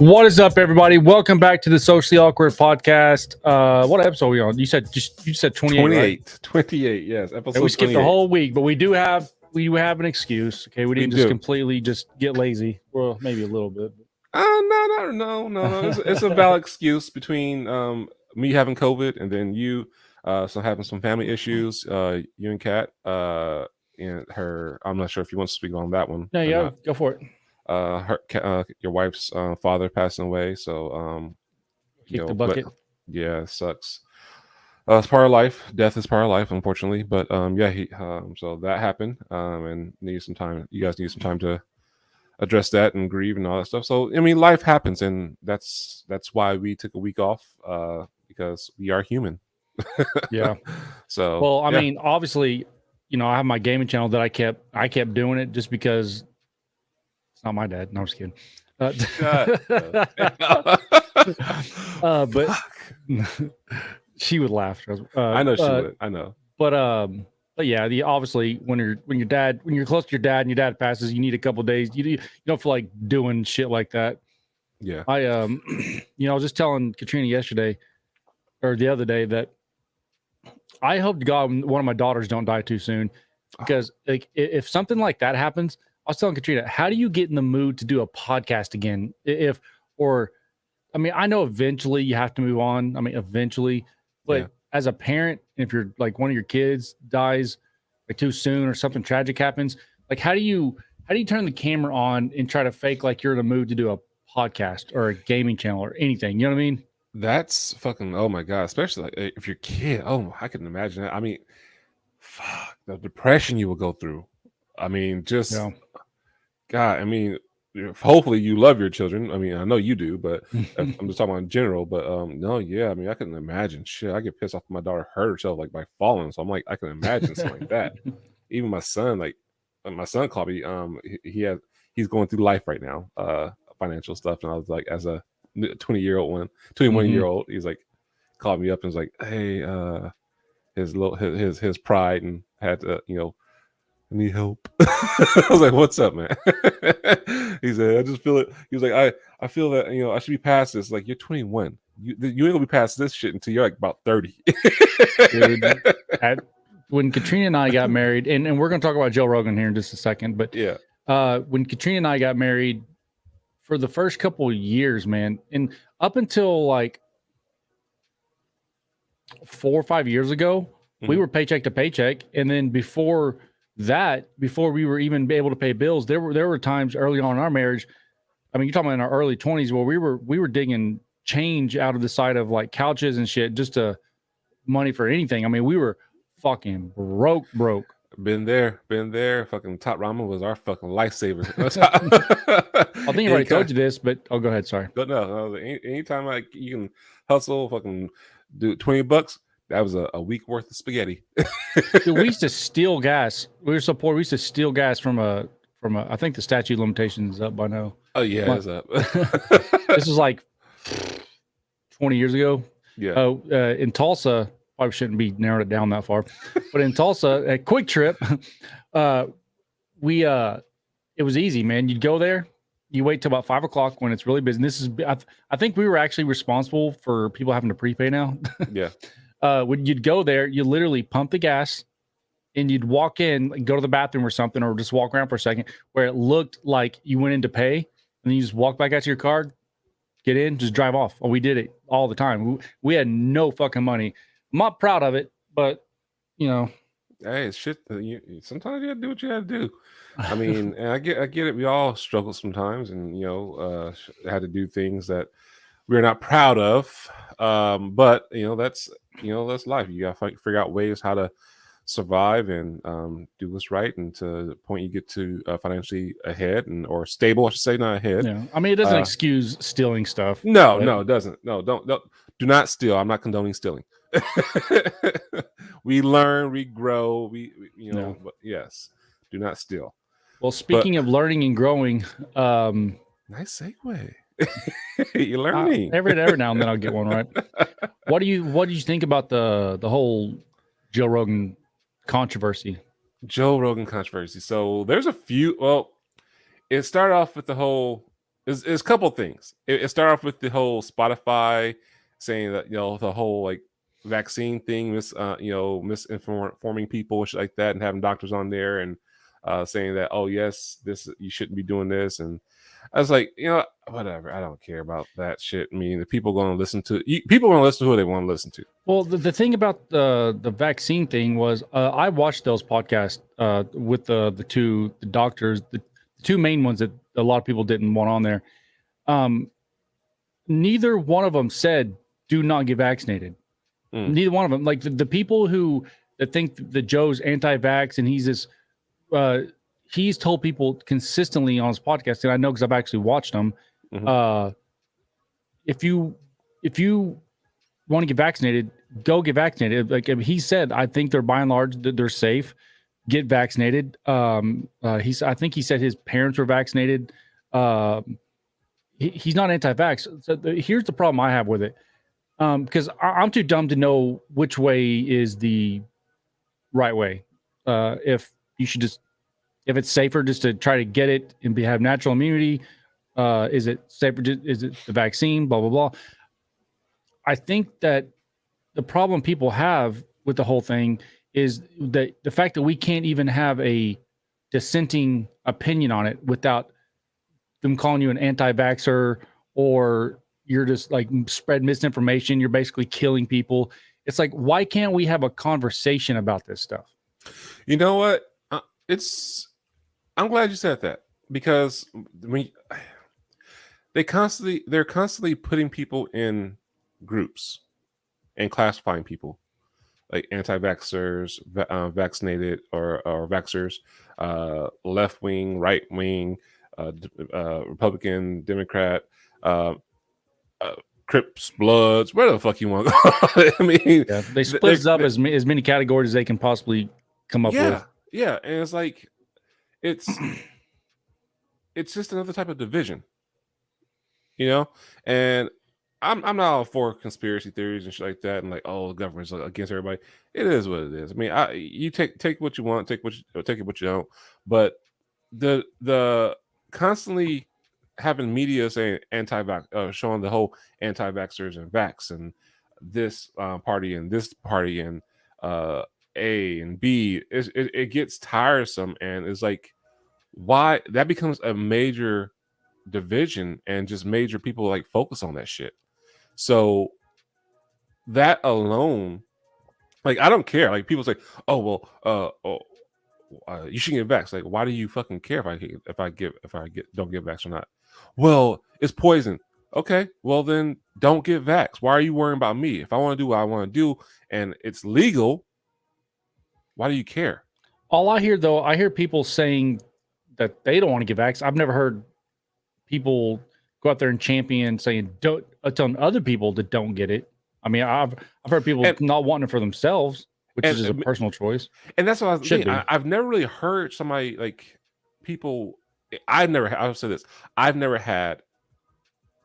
What is up, everybody? Welcome back to the Socially Awkward Podcast. What episode are we on? You said 28, 28, right? 28, yes. Episode And we skipped 28. the whole week, but we do have an excuse. Okay, we didn't just do. completely just get lazy. Well, maybe a little bit. No. It's a valid excuse between me having COVID and then you having some family issues. You and Kat and her. I'm not sure if you want to speak on that one. Yeah, go for it. Your wife's father passing away, so Kick the bucket. Yeah, it sucks. It's part of life. Death is part of life, unfortunately. But so that happened, and need some time. You guys need some time to address that and grieve and all that stuff. So I mean, life happens, and that's why we took a week off, because we are human. Yeah. So well, I mean, obviously, I have my gaming channel that I kept doing it just because it's not my dad. No, I'm just kidding. But she would laugh. I know she would. I know. But yeah, obviously when you're close to your dad and your dad passes, you need a couple of days. You don't feel like doing shit like that. Yeah. I was just telling Katrina yesterday or the other day that I hope to God one of my daughters don't die too soon, because like if something like that happens, I was telling Katrina, how do you get in the mood to do a podcast again? I know eventually you have to move on. I mean, eventually, but as a parent, if you're like one of your kids dies like too soon or something tragic happens, like how do you turn the camera on and try to fake like you're in a mood to do a podcast or a gaming channel or anything? You know what I mean? That's fucking, oh my God, especially like if your kid, I can imagine that. I mean, fuck, the depression you will go through. I mean, God, I mean, hopefully you love your children. I mean, I know you do, but I'm just talking about in general. But no, yeah, I mean, I can imagine. Shit, I get pissed off when my daughter hurt herself like by falling. So I'm like, I can imagine something like that. Even my son, like my son called me. He's going through life right now, financial stuff, and I was like, as a 21-year-old, he's like, called me up and was like, hey, his pride, and had to, I need help. I was like, what's up, man? He said, I just feel it. He was like, I feel that, I should be past this. Like, you're 21. You ain't gonna be past this shit until you're like about 30. Dude, when Katrina and I got married, and we're gonna talk about Joe Rogan here in just a second, but yeah, when Katrina and I got married, for the first couple of years, man, and up until like 4 or 5 years ago, we were paycheck to paycheck, and then before we were even able to pay bills, there were times early on in our marriage. I mean, you're talking about in our early 20s where we were digging change out of the side of like couches and shit just to money for anything. I mean, we were fucking broke. Been there. Fucking Top Ramen was our fucking lifesaver. I think I already told you this, but go ahead. Sorry. No. Anytime you can hustle, fucking do $20. That was a week worth of spaghetti. Dude, we used to steal gas. We were so poor. We used to steal gas from a. I think the statute of limitations is up by now. Oh yeah, it's up. This was like 20 years ago. Yeah. In Tulsa, probably shouldn't be narrowed it down that far, but in Tulsa, at Quick Trip, it was easy, man. You'd go there. You wait till about 5 o'clock when it's really busy. And this is, I think we were actually responsible for people having to prepay now. Yeah. When you'd go there, you literally pump the gas and you'd walk in, like, go to the bathroom or something, or just walk around for a second where it looked like you went in to pay, and then you just walk back out to your car, get in, just drive off. Oh, we did it all the time. We had no fucking money. I'm not proud of it, but hey, it's shit. Sometimes you gotta do what you gotta do. I mean, and I get it. We all struggle sometimes, and had to do things that we're not proud of. But that's life. You gotta figure out ways how to survive and do what's right, and to the point you get to financially ahead or stable, I should say, not ahead. Yeah, I mean, it doesn't excuse stealing stuff. No, it doesn't. No, don't do not steal. I'm not condoning stealing. We learn, we grow, but yes, do not steal. Well, speaking of learning and growing, nice segue. You're learning. Every now and then I'll get one right. What do you think about the whole Joe Rogan controversy? So there's a few. Well, it started off with the whole it's a couple things. It started off with the whole Spotify saying that the whole like vaccine thing, misinforming people and shit like that, and having doctors on there and saying that, oh yes, this you shouldn't be doing this, and I was like, whatever. I don't care about that shit. I mean, the people going to listen to people want to listen to who they want to listen to. Well, the thing about the vaccine thing was I watched those podcasts with the doctors, the two main ones that a lot of people didn't want on there. Neither one of them said do not get vaccinated. Neither one of them. Like the people that think that Joe's anti-vax and he's this, he's told people consistently on his podcast, and I know because I've actually watched them. If you want to get vaccinated, go get vaccinated. Like he said, I think they're by and large they're safe. Get vaccinated. I think he said his parents were vaccinated. He's not anti-vax. So here's the problem I have with it. Because I'm too dumb to know which way is the right way. If it's safer just to try to get it and have natural immunity, is it safer? Is it the vaccine? Blah blah blah. I think that the problem people have with the whole thing is that the fact that we can't even have a dissenting opinion on it without them calling you an anti-vaxxer, or you're just like spread misinformation. You're basically killing people. It's like, why can't we have a conversation about this stuff? You know what? I'm glad you said that, because they're constantly putting people in groups and classifying people like anti-vaxxers, vaccinated or vaxxers, left wing, right wing, Republican, Democrat, Crips, Bloods, where the fuck you want? I mean, they split us up as many categories as they can possibly come up with. Yeah, and it's like it's just another type of division, and I'm not all for conspiracy theories and shit like that, and like, oh, the government's against everybody. It is what it is. I mean, you take what you want, take it what you don't, but the constantly having media saying anti-vax, showing the whole anti-vaxxers and vax and this party and this party and A and B, it gets tiresome, and it's like, why that becomes a major division and just major people like focus on that shit. So that alone, like, I don't care. Like, people say, oh well, you shouldn't get vaxxed. Like, why do you fucking care if I don't get vaxxed or not? Well, it's poison. Okay, well then don't get vaxxed. Why are you worrying about me? If I want to do what I want to do and it's legal, why do you care? All I hear people saying that they don't want to get vaxxed. I've never heard people go out there and champion saying telling other people that don't get it. I mean, I've heard people not wanting it for themselves, which is just a personal choice. And that's what I was thinking. I've never really heard somebody like people. I'll say this. I've never had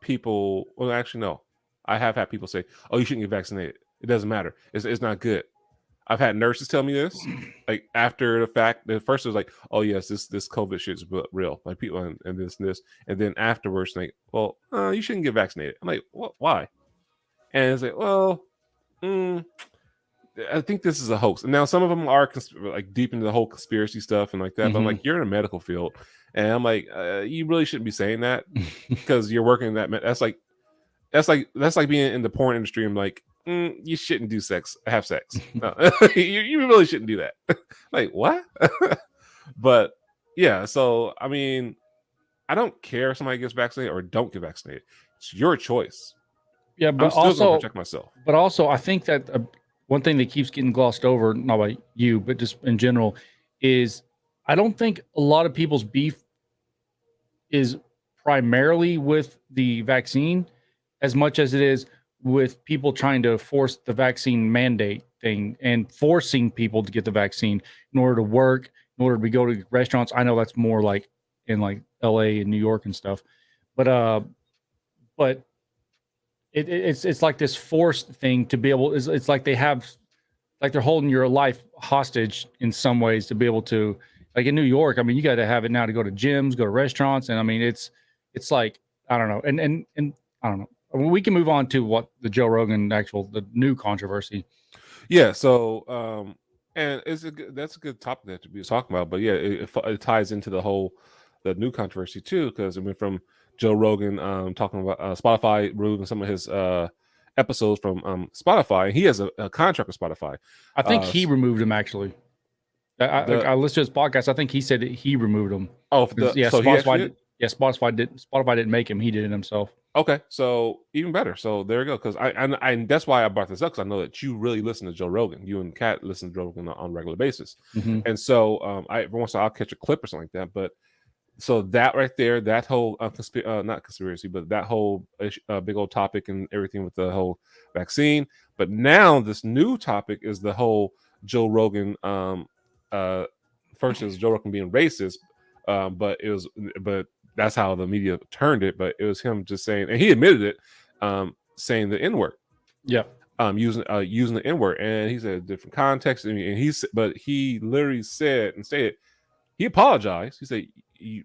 people. Well, actually, no. I have had people say, "Oh, you shouldn't get vaccinated. It doesn't matter. It's not good." I've had nurses tell me this, like after the fact. At first, it was like, "Oh yes, this COVID shit's real." Like people and this and this, and then afterwards, like, "Well, you shouldn't get vaccinated." I'm like, "What? Why?" And it's like, "Well, I think this is a hoax." And now some of them are like deep into the whole conspiracy stuff and like that. But I'm like, you're in a medical field, and I'm like, you really shouldn't be saying that because you're working in that. That's like being in the porn industry. I'm like, you shouldn't have sex. No. you really shouldn't do that. Like, what? But yeah, so I mean, I don't care if somebody gets vaccinated or don't get vaccinated. It's your choice. Yeah, but I'm still also gonna protect myself. But also, I think that one thing that keeps getting glossed over, not by you, but just in general, is I don't think a lot of people's beef is primarily with the vaccine as much as it is with people trying to force the vaccine mandate thing and forcing people to get the vaccine in order to work, in order to go to restaurants. I know that's more like in like LA and New York and stuff, but it's like this forced thing to be able. It's like they're holding your life hostage in some ways to be able to, like in New York. I mean, you got to have it now to go to gyms, go to restaurants, and I mean it's like I don't know. And I don't know. We can move on to what the Joe Rogan the new controversy. Yeah. So, and that's a good topic that to be talking about. But yeah, it ties into the new controversy too, because it went from Joe Rogan talking about Spotify removing some of his episodes from Spotify. He has a contract with Spotify. I think he removed him actually. I listened to his podcast. I think he said that he removed him. Oh, yeah, so Spotify did. Yeah, Spotify didn't make him. He did it himself. Okay, so even better. So there you go. Because I that's why I brought this up, because I know that you really listen to Joe Rogan. You and Kat listen to Joe Rogan on a regular basis, and so every once in a while I'll catch a clip or something like that. But so that right there, that whole not conspiracy, but that whole big old topic and everything with the whole vaccine. But now this new topic is the whole Joe Rogan. First, it was Joe Rogan being racist, but that's how the media turned it. But it was him just saying, and he admitted it, saying the N-word. Yeah. Using the N-word, and he said different context, and he literally said and stated, he apologized. He said, "You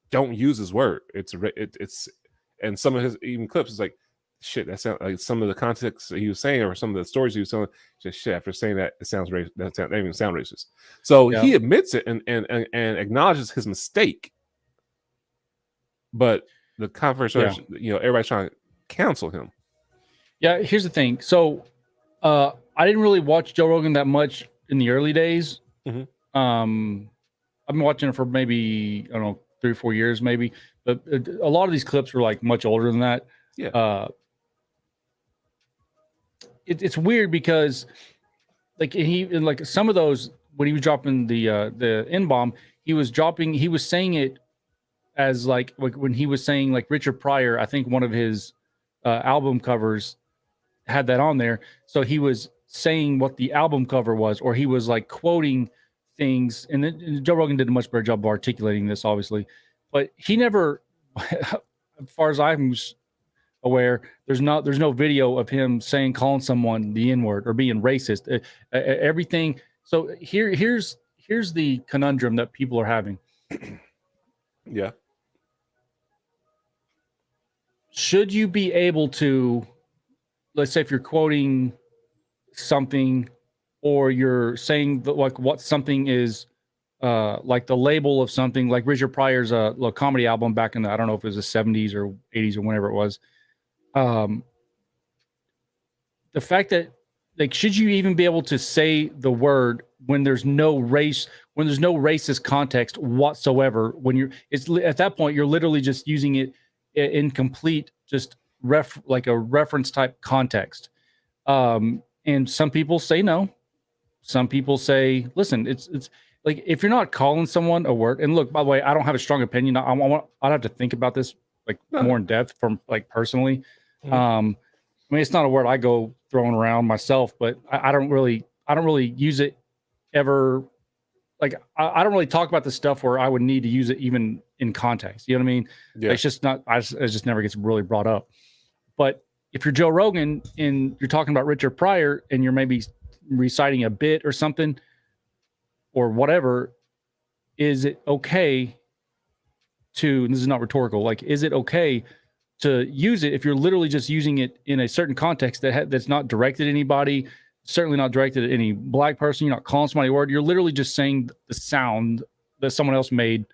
don't use his word. It's and some of his even clips is like, shit. That sounds like some of the context that he was saying, or some of the stories he was telling. Just shit. After saying that, it sounds racist. That doesn't even sound racist. So he admits it and acknowledges his mistake. But the conversation, everybody's trying to cancel him. Yeah. Here's the thing. So, I didn't really watch Joe Rogan that much in the early days. I've been watching it for maybe, I don't know, 3 or 4 years, maybe. But a lot of these clips were like much older than that. Yeah. It's weird because, like, some of those, when he was dropping the N-bomb, he was saying it as like when he was saying, like, Richard Pryor, I think one of his album covers had that on there. So he was saying what the album cover was, or he was like quoting things. And then Joe Rogan did a much better job of articulating this, obviously, but he never, as far as I'm aware, there's no video of him calling someone the N-word or being racist. Everything. So here's the conundrum that people are having. Yeah. Should you be able to, let's say if you're quoting something, or you're saying that, like, what something is, like the label of something, like Richard Pryor's comedy album back in the, I don't know if it was the 70s or 80s or whenever it was. The fact that, like, should you even be able to say the word when there's no racist context whatsoever? It's at that point, you're literally just using it in complete, just like a reference type context. And some people say no. Some people say, listen, it's like, if you're not calling someone a word, and look, by the way, I don't have a strong opinion. I'd have to think about this like more in depth from, like, personally. I mean, it's not a word I go throwing around myself, but I don't really use it ever. Like, I don't really talk about the stuff where I would need to use it even in context. You know what I mean? Yeah. It's just not, it just never gets really brought up. But if you're Joe Rogan and you're talking about Richard Pryor and you're maybe reciting a bit or something or whatever, is it okay to, and this is not rhetorical, like, is it okay to use it if you're literally just using it in a certain context that's not directed at anybody, certainly not directed at any black person? You're not calling somebody a word. You're literally just saying the sound that someone else made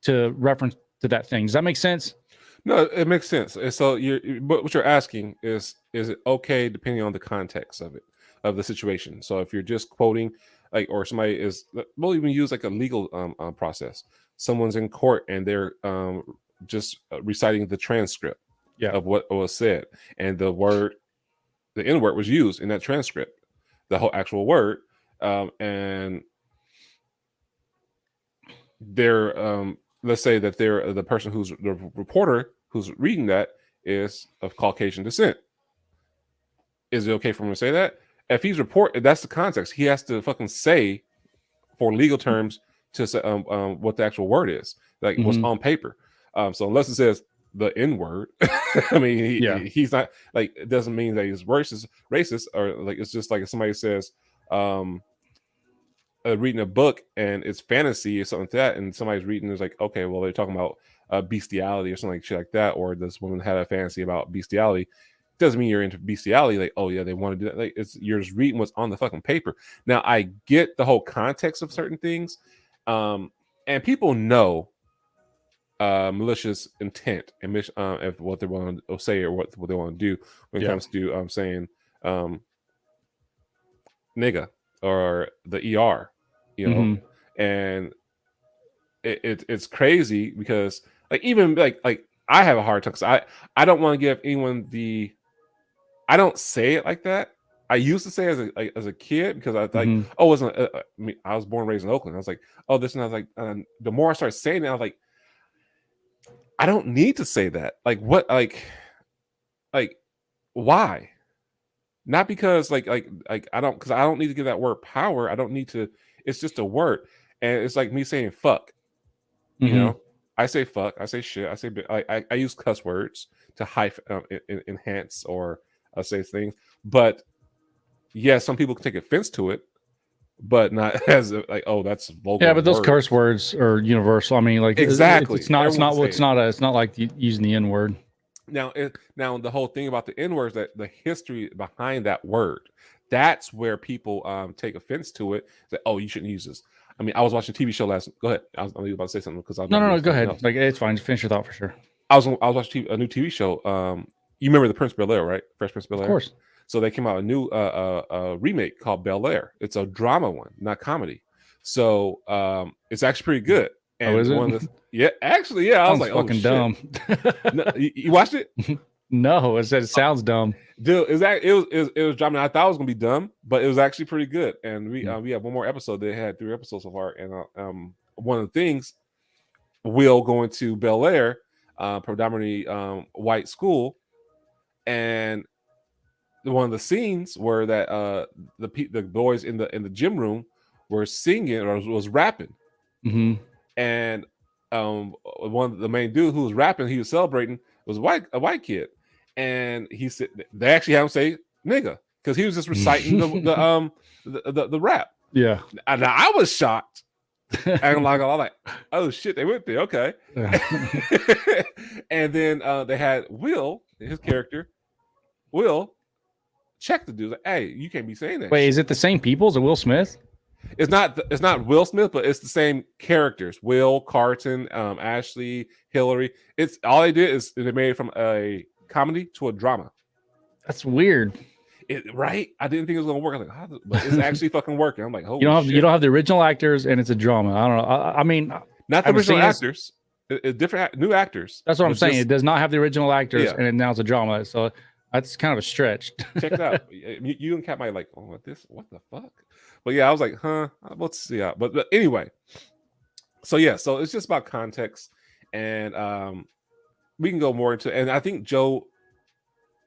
to reference to that thing. Does that make sense? No, it makes sense. And so but what you're asking is it okay depending on the context of the situation? So if you're just quoting, like, or somebody is, we'll even use like a legal process. Someone's in court and they're just reciting the transcript of what was said, and the N-word was used in that transcript, the whole actual word, and they're let's say that they're the person who's the reporter who's reading that is of Caucasian descent. Is it okay for him to say that? If he's that's the context. He has to fucking say, for legal terms, to say what the actual word is, like what's on paper. So unless it says the N-word, I mean, he's not, like, it doesn't mean that he's racist, or like, it's just like if somebody says reading a book and it's fantasy or something like that, and somebody's reading, is like, okay, well, they're talking about bestiality or something like shit like that, or this woman had a fantasy about bestiality, doesn't mean you're into bestiality. Like, oh yeah, they want to do that. Like, you're just reading what's on the fucking paper. Now, I get the whole context of certain things, and people know malicious intent and if what they want to say or what they want to do when it comes to saying nigga or the ER, you know, and it's crazy because like even like I have a hard time because I don't want to give anyone I don't say it like that. I used to say as a kid because I was like, oh, wasn't I mean, I was born and raised in Oakland. I was like, oh, this, and I was like, the more I started saying it, I was like, I don't need to say that. Like what? Like why? Not because like I don't need to give that word power. I don't need to. It's just a word, and it's like me saying fuck. You know, I say fuck. I say shit. I say I use cuss words to enhance or say things. But yeah, some people can take offense to it, but not as like, oh, that's vulgar. Yeah, but those curse words are universal. I mean, like exactly. It's not like using the N word. Now the whole thing about the N word is that the history behind that word. That's where people take offense to it. Say, oh, you shouldn't use this. I mean, I was watching a TV show last. Go ahead. I was about to say something because no. Go ahead. Like it's fine. Just finish your thought for sure. I was watching a new TV show. You remember the Prince of Bel-Air, right? Fresh Prince of Bel-Air. Of course. So they came out a new remake called Bel-Air. It's a drama one, not comedy. So it's actually pretty good. And is it? Yeah, actually, yeah. I was like, fucking dumb. No, you watched it? No, it sounds dumb. Dude, it was drama. I thought it was gonna be dumb, but it was actually pretty good. And we have one more episode. They had 3 episodes so far. And one of the things, Will going to Bel-Air, predominantly white school, and one of the scenes where that the boys in the gym room were singing or was rapping, and one of the main dude who was rapping, he was celebrating, was a white kid, and he said they actually have him say nigga because he was just reciting the rap. Yeah, and I was shocked. And I'm like, oh shit, they went there, okay. And then they had Will, his character, Will, check the dude. Like, hey, you can't be saying that. Wait, shit. Is it the same people? Is it Will Smith? It's not Will Smith, but it's the same characters. Will, Carton, Ashley, Hillary. It's all they did is they made it from a comedy to a drama. That's weird. Right? I didn't think it was gonna work. I was like, but it's actually fucking working. I'm like, holy shit. You don't have the original actors, and it's a drama. I don't know. I mean, not the original actors. It's different new actors. That's what I'm saying. It does not have the original actors, and now it's a drama. So that's kind of a stretch. Check it out. You and Kat might like, oh, what the fuck? But yeah, I was like, huh? Let's see out. But anyway, so yeah, so it's just about context, and we can go more into. And I think Joe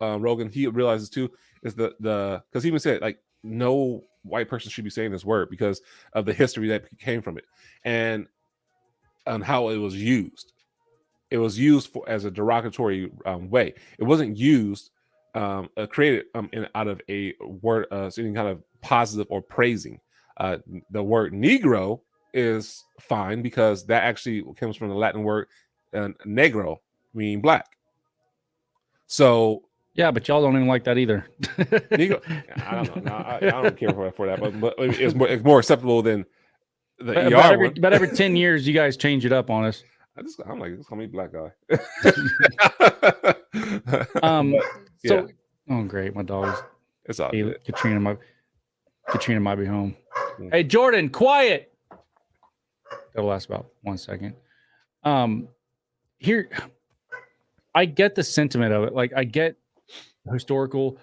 Rogan, he realizes too, is the because he even said like no white person should be saying this word because of the history that came from it, and how it was used. It was used as a derogatory way. It wasn't used created out of a word, any kind of positive or praising. The word Negro is fine because that actually comes from the Latin word negro, meaning black. So yeah, but y'all don't even like that either. Negro, I don't know. I don't care for that, but it's more acceptable than the ER one. But every 10 years, you guys change it up on us. I'm like, just call me black guy. Oh great, my dog's. It's all good. Katrina might be home. Hey Jordan, quiet. That'll last about 1 second. Here, I get the sentiment of it. Like I get historical.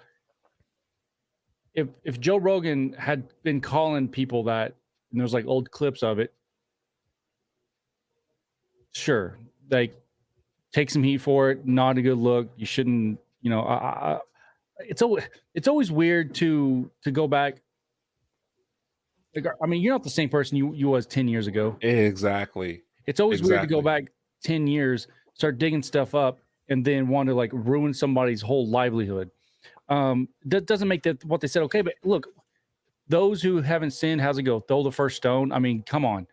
If Joe Rogan had been calling people that, and there's like old clips of it, sure, like take some heat for it. Not a good look. You shouldn't. You know, it's always weird to go back. Like, I mean, you're not the same person you was 10 years ago. Exactly. It's always weird to go back 10 years, start digging stuff up, and then want to like ruin somebody's whole livelihood. That doesn't make that what they said okay. But look, those who haven't sinned, how's it go? Throw the first stone. I mean, come on.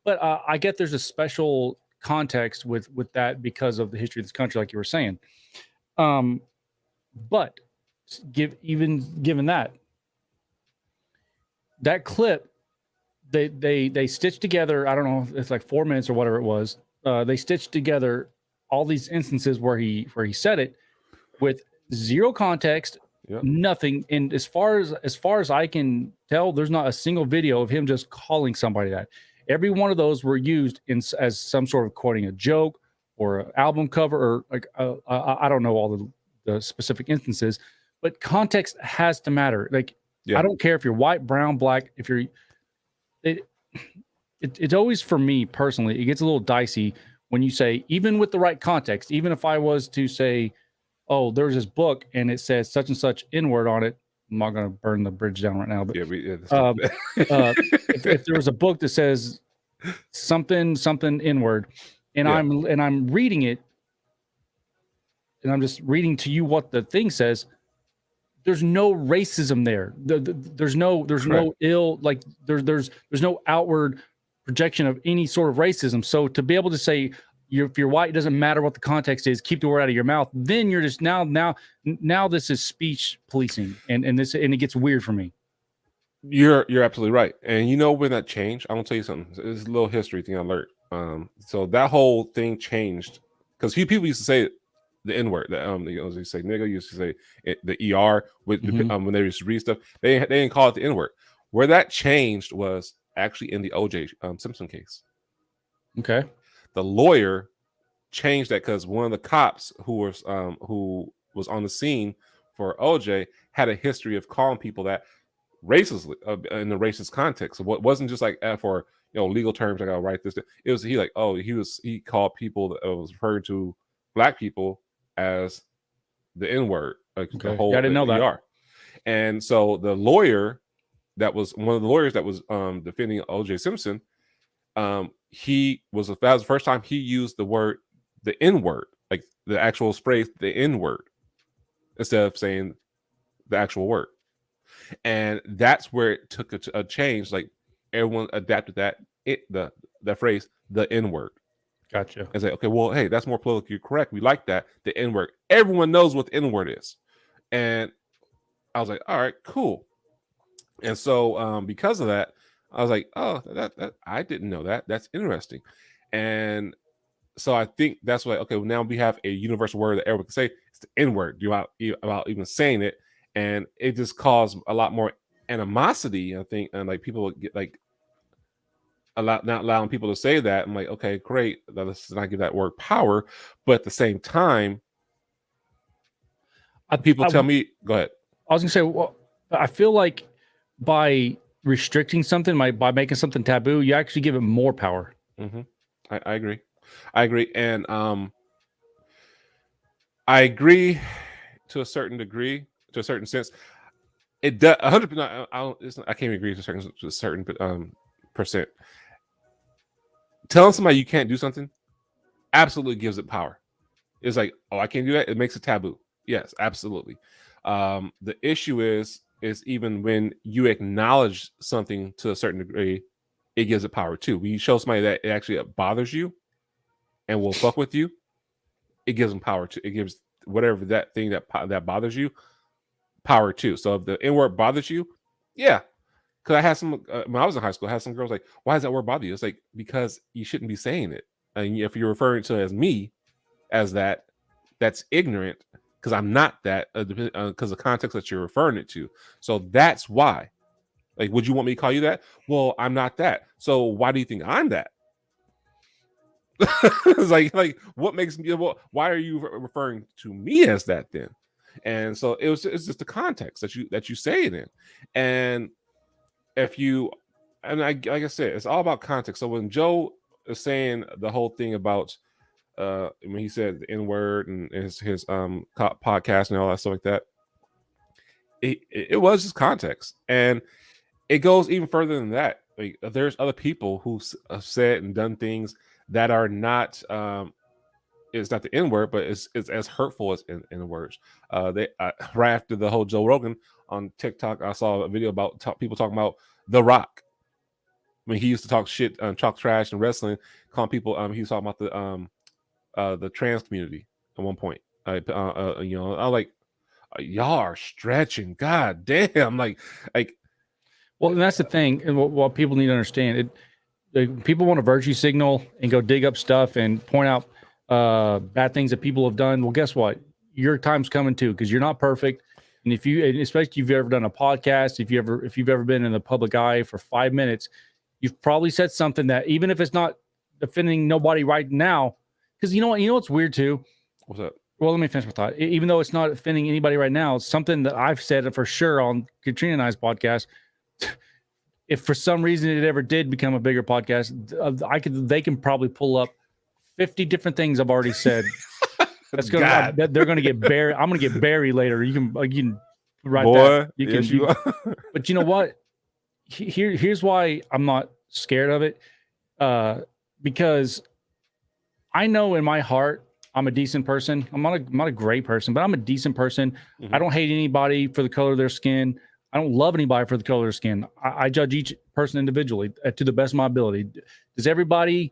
But I get there's a special context with that because of the history of this country, like you were saying. But given that clip, they stitched together, I don't know, it's like 4 minutes or whatever it was. They stitched together all these instances where he said it with zero context, nothing. And as far as I can tell, there's not a single video of him just calling somebody that. Every one of those were used as some sort of quoting a joke or an album cover, or like I don't know all the specific instances, but context has to matter. Like, I don't care if you're white, brown, black. If you're, it's always, for me personally, it gets a little dicey when you say, even with the right context, even if I was to say, oh, there's this book and it says such and such N-word on it. I'm not going to burn the bridge down right now, but if there was a book that says something N-word, and I'm reading it, and I'm just reading to you what the thing says, there's no racism there. There's no ill, like there's no outward projection of any sort of racism. So to be able to say, if you're white, it doesn't matter what the context is, keep the word out of your mouth, then you're just now this is speech policing, and it gets weird for me. You're absolutely right. And you know when that changed? I'm gonna tell you something. It's a little history thing I learned. So that whole thing changed because few people used to say the N-word. They say nigga, used to say the ER with when they used to read stuff. They didn't call it the N-word. Where that changed was actually in the O.J. Simpson case. Okay. The lawyer changed that because one of the cops who was on the scene for OJ had a history of calling people that racistly in the racist context. So it wasn't just like for legal terms. I gotta write this. It was he called people that was referring to black people as the N-word. Like the whole I didn't know that. And so the lawyer that was one of the lawyers that was defending OJ Simpson. That was the first time he used the N-word, like the actual phrase, the N-word, instead of saying the actual word. And that's where it took a change. Like everyone adapted that phrase, the N-word. Gotcha. And say, okay, well, hey, that's more politically correct. We like that, the N-word. Everyone knows what the N-word is. And I was like, all right, cool. And so because of that, I was like, oh, that I didn't know that. That's interesting. And so I think that's why, okay, well, now we have a universal word that everyone can say. It's the N-word about even saying it. And it just caused a lot more animosity, I think. And like people would get like not allowing people to say that. I'm like, okay, great. Let's not give that word power. But at the same time, people tell me, go ahead. I was going to say, well, I feel like by restricting something, by making something taboo, you actually give it more power. Mm-hmm. I agree. And I agree to a certain degree, to a certain sense. It does 100%. I can't agree to a certain percent. Telling somebody you can't do something absolutely gives it power. It's like, oh, I can't do that. It makes it taboo. Yes, absolutely. The issue is even when you acknowledge something to a certain degree, it gives it power too. When you show somebody that it actually bothers you and will fuck with you, it gives them power too. It gives whatever that thing that bothers you power too. So if the N-word bothers you, yeah. Because I had some when I was in high school, I had some girls like, why does that word bother you? It's like, because you shouldn't be saying it. And if you're referring to it as me, as that's ignorant, because I'm not that, because the context that you're referring it to. So that's why. Like, would you want me to call you that? Well, I'm not that. So why do you think I'm that? It's like what makes me? Well, why are you referring to me as that then? And so it's just the context that you say it in. And if you, and like I said, it's all about context. So when Joe is saying the whole thing about when he said the N-word and his podcast and all that stuff like that, it was just context. And it goes even further than that. Like, there's other people who have said and done things that are not it's not the N-word, but it's as hurtful as N-words. Right after the whole Joe Rogan on TikTok, I saw a video about people talking about The Rock. I mean, he used to talk shit, talk trash and wrestling, calling people. He was talking about the trans community at one point. I like, y'all are stretching. God damn, like. Well, and that's the thing, and what people need to understand, people want to virtue signal and go dig up stuff and point out bad things that people have done. Well, guess what? Your time's coming too, because you're not perfect. And especially if you've ever done a podcast, if you've ever been in the public eye for 5 minutes, you've probably said something that, even if it's not offending nobody right now, because you know what's weird too. What's up? Well, let me finish my thought. Even though it's not offending anybody right now, it's something that I've said for sure on Katrina and I's podcast. If for some reason it ever did become a bigger podcast, they can probably pull up 50 different things I've already said. That's gonna they're gonna get buried. I'm gonna get buried later. You can write that. You can. But you know what? Here's why I'm not scared of it. Because I know in my heart I'm a decent person. I'm not a great person, but I'm a decent person. Mm-hmm. I don't hate anybody for the color of their skin. I don't love anybody for the color of their skin. I judge each person individually to the best of my ability. Does everybody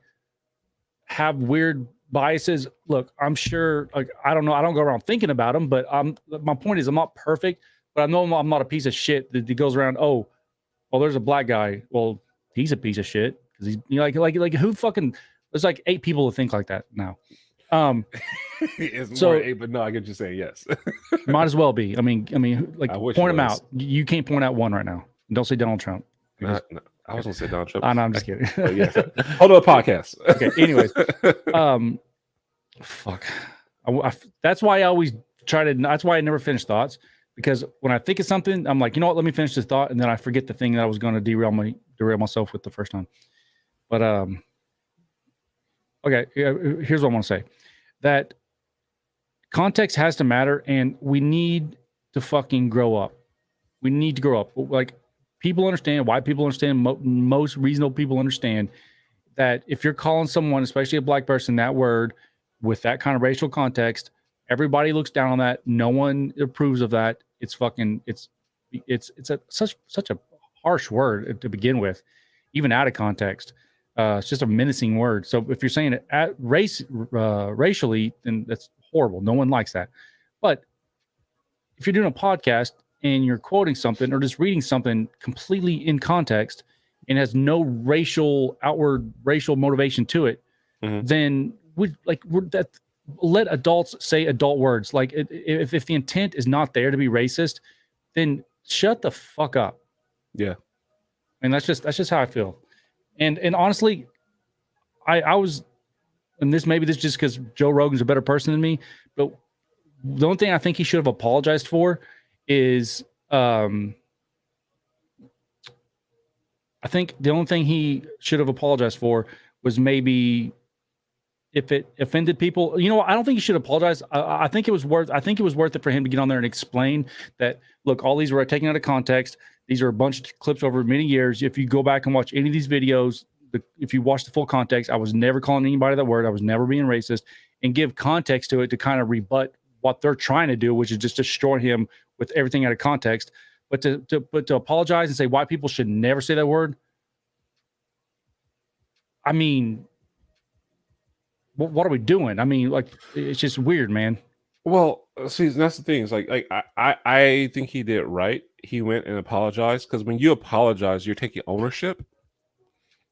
have weird biases? Look, I'm sure. Like, I don't know. I don't go around thinking about them, but my point is, I'm not perfect, but I know I'm not a piece of shit that goes around. Oh, well, there's a black guy. Well, he's a piece of shit because he's like who fucking. There's like 8 people that think like that now. It's more 8, but no, I get you saying yes. Might as well be. I mean, like, point them out. You can't point out one right now. Don't say Donald Trump. No, I was gonna say Donald Trump. I know, I'm just kidding. Yes. Hold on, the podcast. Okay. Anyways, fuck. That's why I always try to. That's why I never finish thoughts, because when I think of something, I'm like, you know what? Let me finish this thought, and then I forget the thing that I was going to derail myself with the first time. But okay. Here's what I want to say. That context has to matter, and we need to fucking grow up. We need to grow up. Like, people understand, white people understand, most reasonable people understand that if you're calling someone, especially a black person, that word with that kind of racial context, everybody looks down on that. No one approves of that. It's fucking, it's such a harsh word to begin with, even out of context. It's just a menacing word. So if you're saying it racially, then that's horrible. No one likes that. But if you're doing a podcast and you're quoting something or just reading something completely in context and has no outward racial motivation to it, mm-hmm. then let adults say adult words. Like, if the intent is not there to be racist, then shut the fuck up. Yeah. And that's just how I feel. And honestly, I was, and this just because Joe Rogan's a better person than me, but the only thing I think he should have apologized for is, I think the only thing he should have apologized for was maybe if it offended people. You know, I don't think he should apologize. I think it was worth it for him to get on there and explain that, look, all these were taken out of context. These are a bunch of clips over many years. If you go back and watch any of these videos, if you watch the full context, I was never calling anybody that word. I was never being racist, and give context to it to kind of rebut what they're trying to do, which is just destroy him with everything out of context. But to apologize and say white people should never say that word. I mean, what are we doing? I mean, like, it's just weird, man. Well, see, that's the thing. It's like I think he did right. He went and apologized, because when you apologize, you're taking ownership,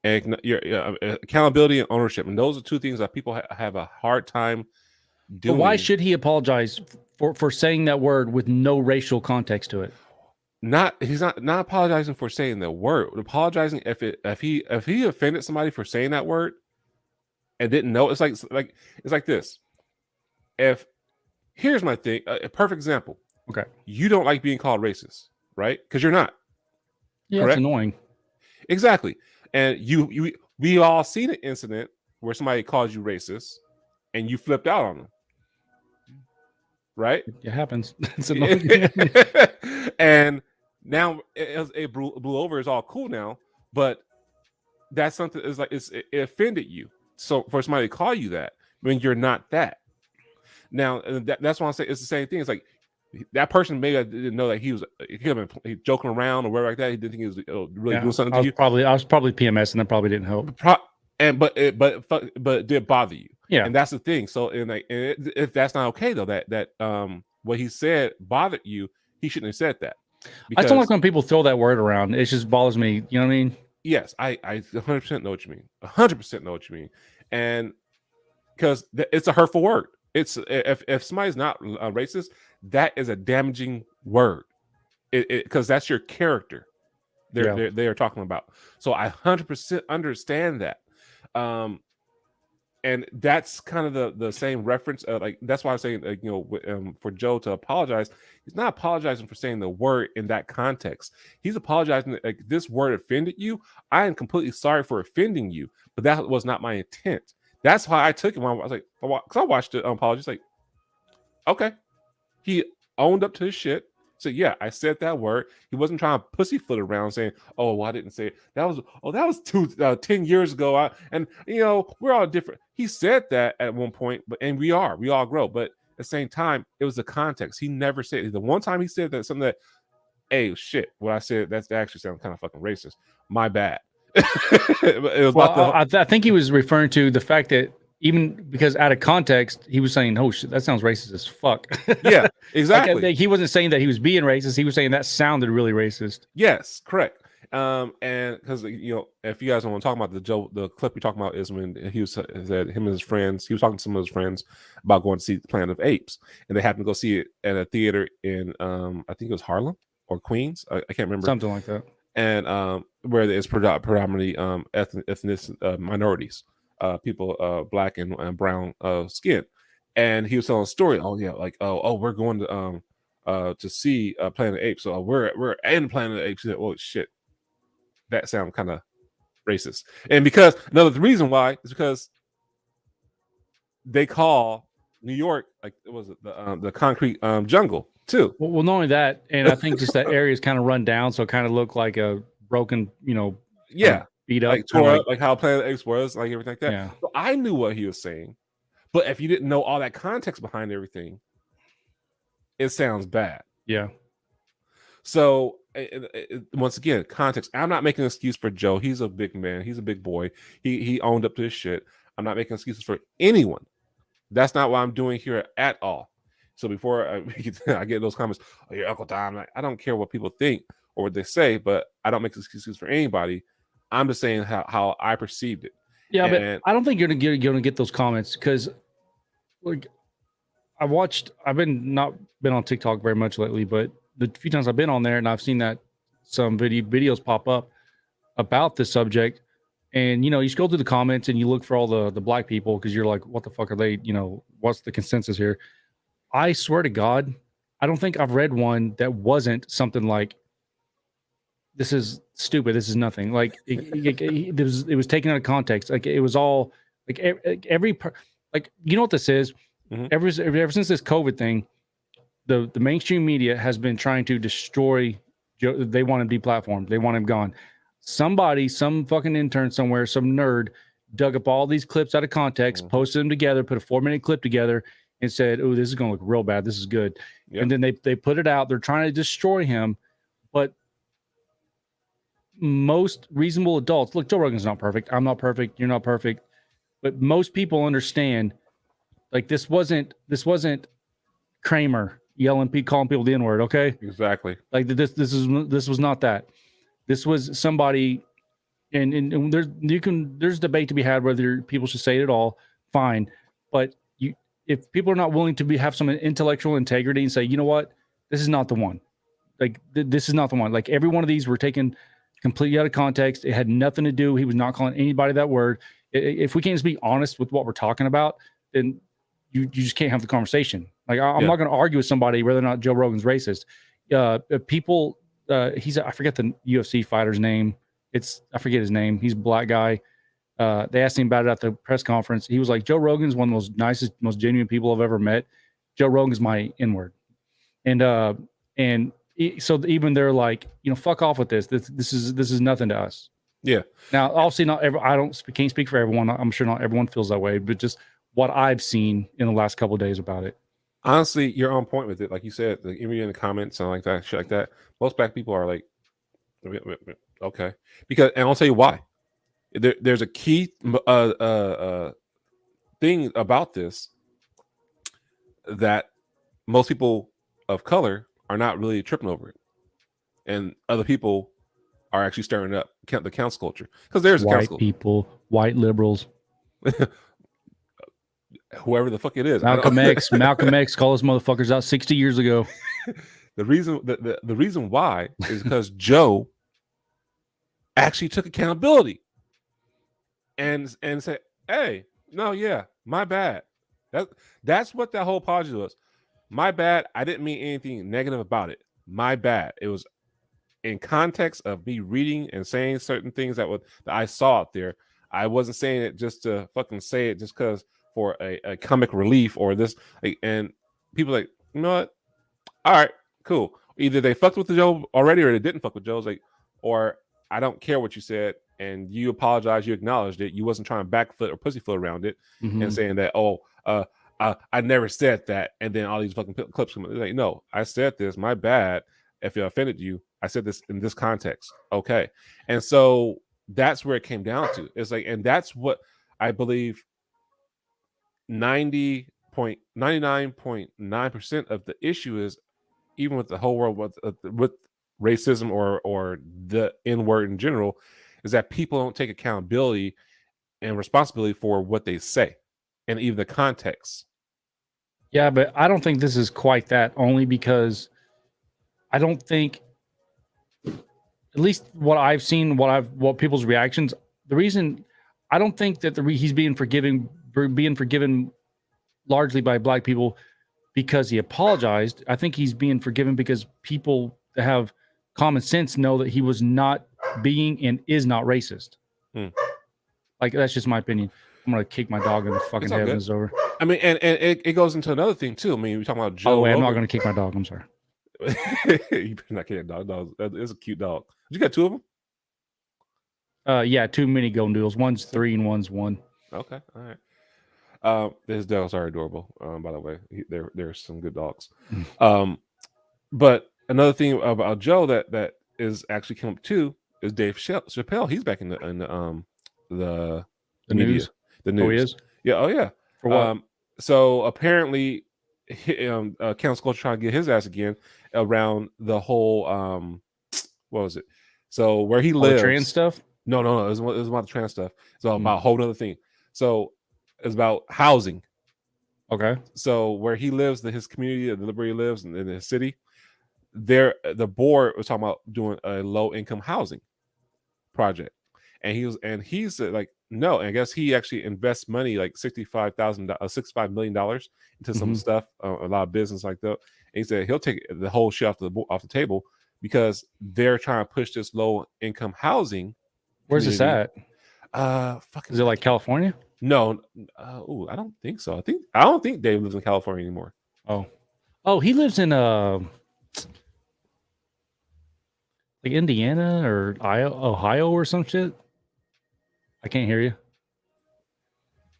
and your accountability and ownership, and those are two things that people have a hard time doing. But why should he apologize for saying that word with no racial context to it? He's not apologizing for saying the word. Apologizing if he offended somebody for saying that word and didn't know. It's like this. Here's my thing. A perfect example. Okay. You don't like being called racist, right? Because you're not. Yeah, correct? It's annoying. Exactly. And we all seen an incident where somebody calls you racist and you flipped out on them. Right? It happens. It's annoying. And now it blew over. It's all cool now. But that's something, is like, it offended you. So for somebody to call you that when you're not that. Now, that's why I say it's the same thing. It's like, that person maybe didn't know that he could have been joking around or whatever like that. He didn't think he was really doing something to you. I was probably PMS, and that probably didn't help. But it did bother you. Yeah, and that's the thing. So, if that's not okay though, that what he said bothered you, he shouldn't have said that. I don't like when people throw that word around. It just bothers me. You know what I mean? Yes, I 100% know what you mean. 100% know what you mean, and because it's a hurtful word. It's if somebody's not racist, that is a damaging word. Because that's your character. They are talking about. So I 100% understand that. And that's kind of the same reference. Like that's why I'm saying, for Joe to apologize, he's not apologizing for saying the word in that context. He's apologizing like this word offended you. I am completely sorry for offending you, but that was not my intent. That's how I took it when I was like, because I watched the apologies. Like, okay, he owned up to his shit. So yeah, I said that word. He wasn't trying to pussyfoot around saying, "Oh, well, I didn't say it. That was 10 years ago." And we're all different. He said that at one point, and we all grow. But at the same time, it was the context. He never said it. The one time he said that something that, hey, shit, what I said that actually sounds kind of fucking racist. My bad. It was I think he was referring to the fact that even because out of context, he was saying, "Oh shit, that sounds racist as fuck." Yeah, exactly. Like, he wasn't saying that he was being racist. He was saying that sounded really racist. Yes, correct. And because if you guys want to talk about the clip we talking about is when he said him and his friends, he was talking to some of his friends about going to see the Planet of Apes, and they happened to go see it at a theater in I think it was Harlem or Queens. I can't remember, something like that. And where it's predominantly ethnic minorities. People black and brown skin, and he was telling a story. Oh yeah, like we're going to see Planet of the Apes. So we're in Planet of the Apes. Said, oh shit, that sounds kind of racist. And because the reason why is because they call New York like it was the concrete jungle too. Well, not only that, and I think just that area is kind of run down, so it kind of looked like a broken, yeah. Beat up, like tore up, like how Planet X was, like everything like that. Yeah. So I knew what he was saying, but if you didn't know all that context behind everything, it sounds bad. Yeah. So once again, context. I'm not making an excuse for Joe. He's a big man. He's a big boy. He owned up to his shit. I'm not making excuses for anyone. That's not what I'm doing here at all. So before I get those comments, oh, your Uncle Tom, I don't care what people think or what they say, but I don't make excuses for anybody. I'm just saying how I perceived it. Yeah, but I don't think you're gonna get those comments because, like, I've not been on TikTok very much lately, but the few times I've been on there and I've seen that some videos pop up about this subject, and you scroll through the comments and you look for all the black people because you're like, what the fuck are they? What's the consensus here? I swear to God, I don't think I've read one that wasn't something like, this is stupid. This is nothing. Like it was taken out of context. Like it was all like you know what this is? Mm-hmm. Ever since this COVID thing, the mainstream media has been trying to destroy Joe. They want him deplatformed. They want him gone. Some fucking intern somewhere, some nerd dug up all these clips out of context, mm-hmm. posted them together, put a 4-minute clip together and said, "Oh, this is going to look real bad. This is good." Yep. And then they put it out. They're trying to destroy him, but most reasonable adults, look, Joe Rogan's not perfect. I'm not perfect. You're not perfect. But most people understand, like, this wasn't Kramer calling people the N-word, okay? Exactly. Like this was not that. This was somebody, and there's debate to be had whether people should say it at all, fine. But if people are not willing to have some intellectual integrity and say, you know what, this is not the one. Like this is not the one. Like every one of these were taken completely out of context. It had nothing to do. He was not calling anybody that word. If we can't just be honest with what we're talking about, then you just can't have the conversation. Like I'm not going to argue with somebody whether or not Joe Rogan's racist. People, I forget the UFC fighter's name. I forget his name. He's a black guy. They asked him about it at the press conference. He was like, Joe Rogan's one of the most nicest, most genuine people I've ever met. Joe Rogan's my N-word. And so even they're like, fuck off with this. This is nothing to us. Yeah. Now, obviously, can't speak for everyone. I'm sure not everyone feels that way, but just what I've seen in the last couple of days about it. Honestly, you're on point with it. Like you said, like, even in the comments and like that, shit like that. Most black people are like, okay, because, and I'll tell you why. There's a key thing about this that most people of color are not really tripping over it, and other people are actually stirring up the cancel culture, because there's a White cancel people, white liberals, whoever the fuck it is. Malcolm X called us motherfuckers out 60 years ago. The reason why is because Joe actually took accountability and said, "Hey, no, yeah, my bad." That's what that whole apology was. My bad. I didn't mean anything negative about it. My bad. It was in context of me reading and saying certain things that I saw out there. I wasn't saying it just to fucking say it just because for a comic relief or this. Like, and people like, you know what? All right, cool. Either they fucked with the Joe already or they didn't fuck with Joe's, like, or I don't care what you said and you apologize, you acknowledged it. You wasn't trying to backfoot or pussyfoot around it and saying that, I never said that. And then all these fucking clips come like, no, I said this, my bad. If it offended you, I said this in this context. Okay. And so that's where it came down to. It's like, and that's what I believe 99.9% of the issue is, even with the whole world with racism or the N word in general, is that people don't take accountability and responsibility for what they say and even the context. Yeah, but I don't think this is quite that, only because I don't think, at least what I've seen, what people's reactions, the reason I don't think that he's being forgiven largely by black people because he apologized. I think he's being forgiven because people that have common sense know that he was not being and is not racist. Like, that's just my opinion. I'm gonna kick my dog in the fucking heavens over. I mean, and it goes into another thing too. I mean, we're talking about Joe. Oh wait, I'm not gonna kick my dog. I'm sorry. You better not kick a dog. It's a cute dog. Did you get two of them? Yeah, two mini golden doodles. One's 3 and one's 1. Okay, all right. His dogs are adorable. By the way, they're some good dogs. But another thing about Joe that is actually come up too is Dave Chappelle. He's back in the media, news. The news. Oh, he is. Yeah. Oh, yeah. For what? So apparently, Council Culture trying to get his ass again around the whole what was it? So where he lives, trans stuff. No. It was about the trans stuff. So about a whole other thing. So it's about housing. Okay. So where he lives, his community, the liberty lives in his city, the board was talking about doing a low income housing project, and he's like, no. And I guess he actually invests money like $65 million into some stuff, a lot of business like that. And he said he'll take the whole shit off the table because they're trying to push this low income housing. Where's this at? Is it like California? No. I don't think so. I don't think Dave lives in California anymore. Oh, he lives in like Indiana or Ohio or some shit. I can't hear you.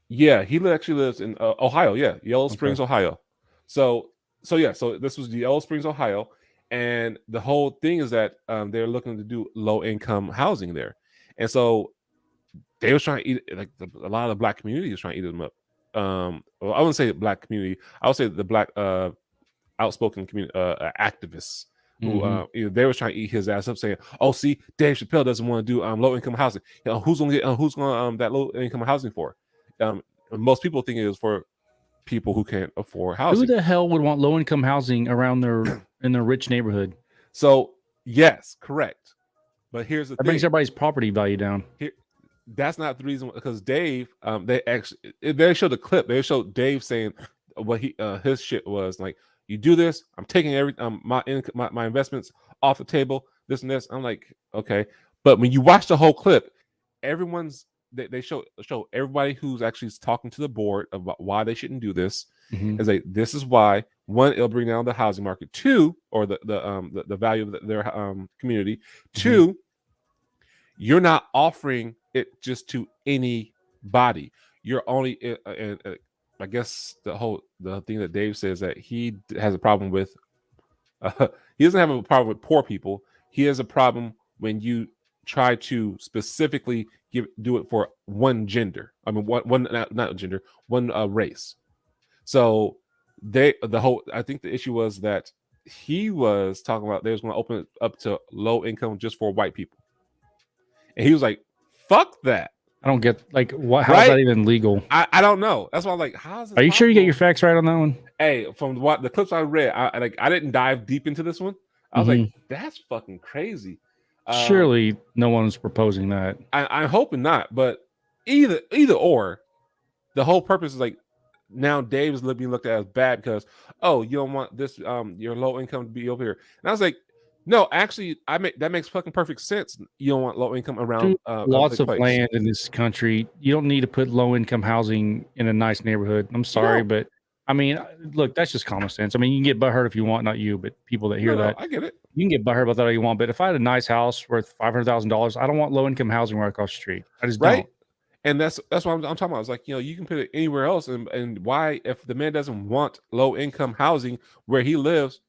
Yeah, he actually lives in Ohio. Yeah, Yellow Springs, Ohio. So this was the Yellow Springs, Ohio, and the whole thing is that they're looking to do low income housing there, and so they was trying to eat, like, a lot of the black community was trying to eat them up. Well, I wouldn't say the black community. I would say the black outspoken community activists who they was trying to eat his ass up, saying, "Oh, see, Dave Chappelle doesn't want to do low income housing. Who's going to that low income housing for?" Most people think it was for people who can't afford housing. Who the hell would want low income housing around in their rich neighborhood? So yes, correct. But here's the thing: brings everybody's property value down. That's not the reason, because Dave, they showed the clip. They showed Dave saying what his shit was like. You do this, I'm taking my investments off the table. This and this. I'm like, okay, but when you watch the whole clip, they show everybody who's actually talking to the board about why they shouldn't do this. Is like, this is why. One, it'll bring down the housing market. Two, or the value of their community. Two, you're not offering it just to anybody. You're only I guess the thing that Dave says that he has a problem with. He doesn't have a problem with poor people. He has a problem when you try to specifically do it for one gender. I mean, one not gender, one race. So I think the issue was that he was talking about they was going to open it up to low income just for white people, and he was like, "Fuck that." I don't get like what. How's that even legal? I don't know. That's why I'm like, how's this? Are you sure you get your facts right on that one? Hey, from what the clips I read, I didn't dive deep into this one. I was like, that's fucking crazy. Surely no one's proposing that. I'm hoping not, but either or, the whole purpose is like now Dave is being looked at as bad because you don't want this your low income to be over here. And I was like, no, actually, that makes fucking perfect sense. You don't want low income around lots of land in this country. You don't need to put low income housing in a nice neighborhood. I'm sorry, but I mean, look, that's just common sense. I mean, you can get butthurt if you want, not you, but people that hear that. I get it. You can get butthurt about that all you want, but if I had a nice house worth $500,000, I don't want low income housing right across the street. I just don't. And that's what I'm talking about. I was like, you can put it anywhere else, and why if the man doesn't want low income housing where he lives,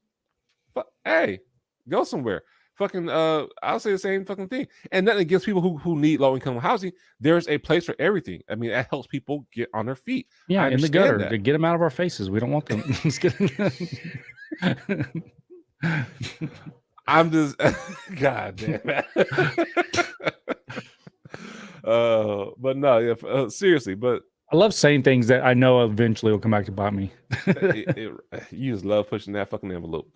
hey, go somewhere. Fucking I'll say the same fucking thing. And then against people who need low income housing, there's a place for everything. I mean, that helps people get on their feet. Yeah, in the gutter to get them out of our faces. We don't want them. I'm just God damn. But no, seriously, but I love saying things that I know eventually will come back to bite me. You just love pushing that fucking envelope.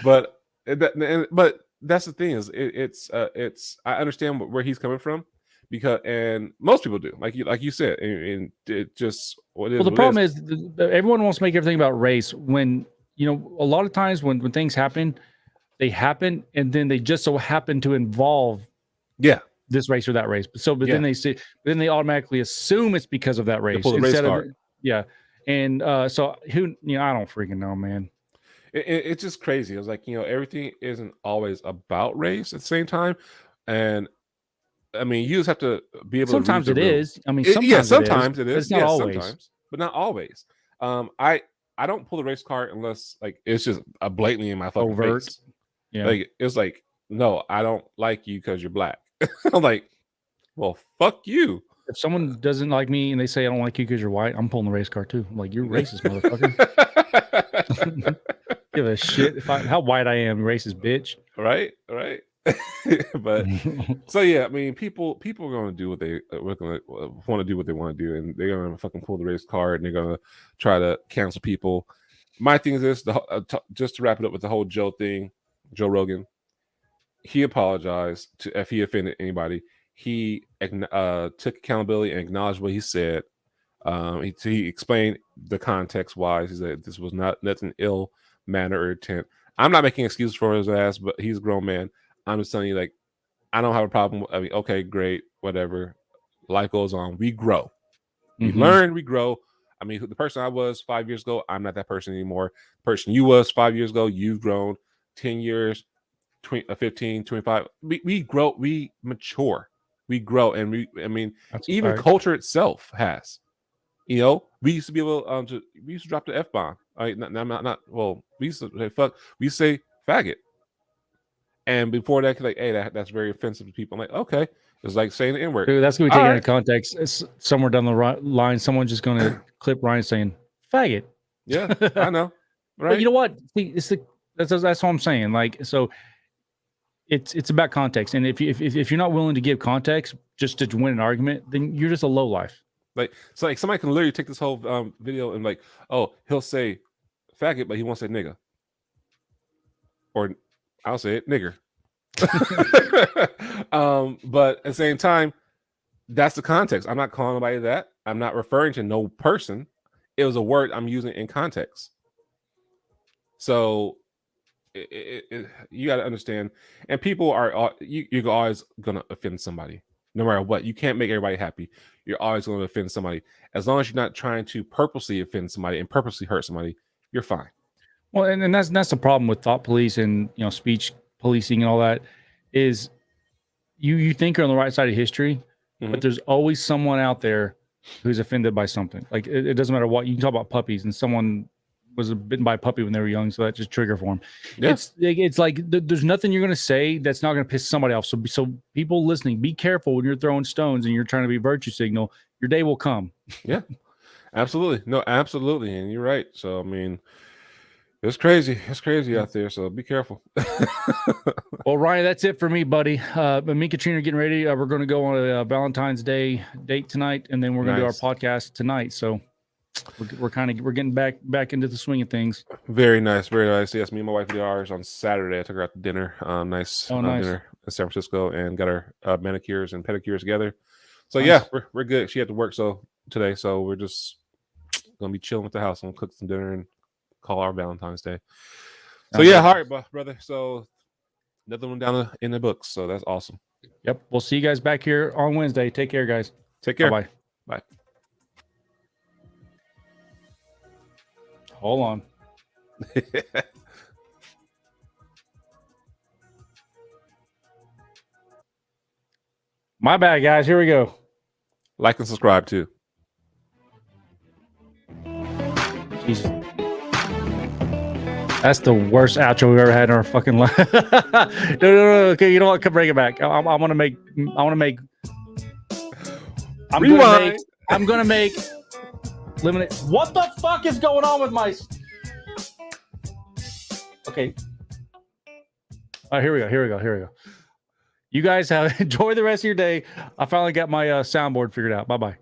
But that's the thing is it's I understand where he's coming from because and most people do like you said and it just the problem is everyone wants to make everything about race when a lot of times when things happen, they happen and then they just so happen to involve this race or that race. Then they automatically assume it's because of that race instead of and so who I don't freaking know, man. It's just crazy. It was like everything isn't always about race at the same time, and I mean you just have to be able. Sometimes to it is. I mean, sometimes it is. It's not always. Sometimes, but not always. I don't pull the race card unless like it's just blatantly in my fucking face. Yeah, like it's like no, I don't like you because you're black. I'm like, well, fuck you. If someone doesn't like me and they say I don't like you because you're white, I'm pulling the race card too. I'm like, you're racist, motherfucker. Give a shit how white I am, racist bitch. Right. But so yeah, I mean, people are going to do what they want to do what they want to do, and they're going to fucking pull the race card, and they're going to try to cancel people. My thing is this: just to wrap it up with the whole Joe thing, Joe Rogan. He apologized if he offended anybody. He took accountability and acknowledged what he said. He explained the context wise. He said this was nothing ill manner or intent. I'm not making excuses for his ass, but he's a grown man. I'm just telling you, like, I don't have a problem. I mean, okay, great, whatever. Life goes on. We grow. We learn. We grow. I mean, the person I was 5 years ago, I'm not that person anymore. The person you was 5 years ago, you've grown. 10 years. 15, 25, we grow, we mature, we grow, and that's even right. Culture itself has, we used to be able we used to drop the F-bomb. Well, we used to say fuck, we say faggot, and before that, like, hey, that's very offensive to people. I'm like, okay, it's like saying the N-word. Dude, that's gonna be taken out of context. It's somewhere down the line, someone's just gonna clip Ryan saying faggot. Yeah, I know, right? But you know what? See, that's what I'm saying. Like, so. It's about context, and if you're not willing to give context just to win an argument, then you're just a lowlife. Like somebody can literally take this whole video and like, oh, he'll say faggot, but he won't say nigga, or I'll say it nigger. But at the same time, that's the context. I'm not calling nobody that. I'm not referring to no person. It was a word I'm using in context. So. You got to understand, and people are you're always gonna offend somebody, no matter what. You can't make everybody happy. You're always going to offend somebody. As long as you're not trying to purposely offend somebody and purposely hurt somebody, you're fine. Well, and that's the problem with thought police and speech policing and all that is you think you're on the right side of history, but there's always someone out there who's offended by something. Like it doesn't matter what. You can talk about puppies, and someone was bitten by a puppy when they were young, so that just trigger for them. Yeah. It's like there's nothing you're going to say that's not going to piss somebody off. So people listening, be careful when you're throwing stones and you're trying to be virtue signal. Your day will come. Yeah, absolutely. No, absolutely, and you're right. So I mean, it's crazy. It's crazy out there. So be careful. Well, Ryan, that's it for me, buddy. Me and Katrina are getting ready. We're going to go on a Valentine's Day date tonight, and then we're going to do our podcast tonight. So we're getting back into the swing of things. Very nice, very nice. Yes, me and my wife did ours on Saturday. I took her out to dinner. Nice dinner in San Francisco, and got our manicures and pedicures together. So nice. Yeah, we're good. She had to work today, so we're just gonna be chilling at the house and cook some dinner and call our Valentine's Day. So yeah, all right, brother. So another one down in the books. So that's awesome. Yep. We'll see you guys back here on Wednesday. Take care, guys. Take care. Bye. Bye. Hold on. My bad, guys. Here we go. Like and subscribe too. Jesus. That's the worst outro we've ever had in our fucking life. No. Okay, you know what? Come bring it back. I'm gonna make. Limited. What the fuck is going on with my? Okay. All right, here we go. You guys have enjoy the rest of your day. I finally got my soundboard figured out. Bye-bye.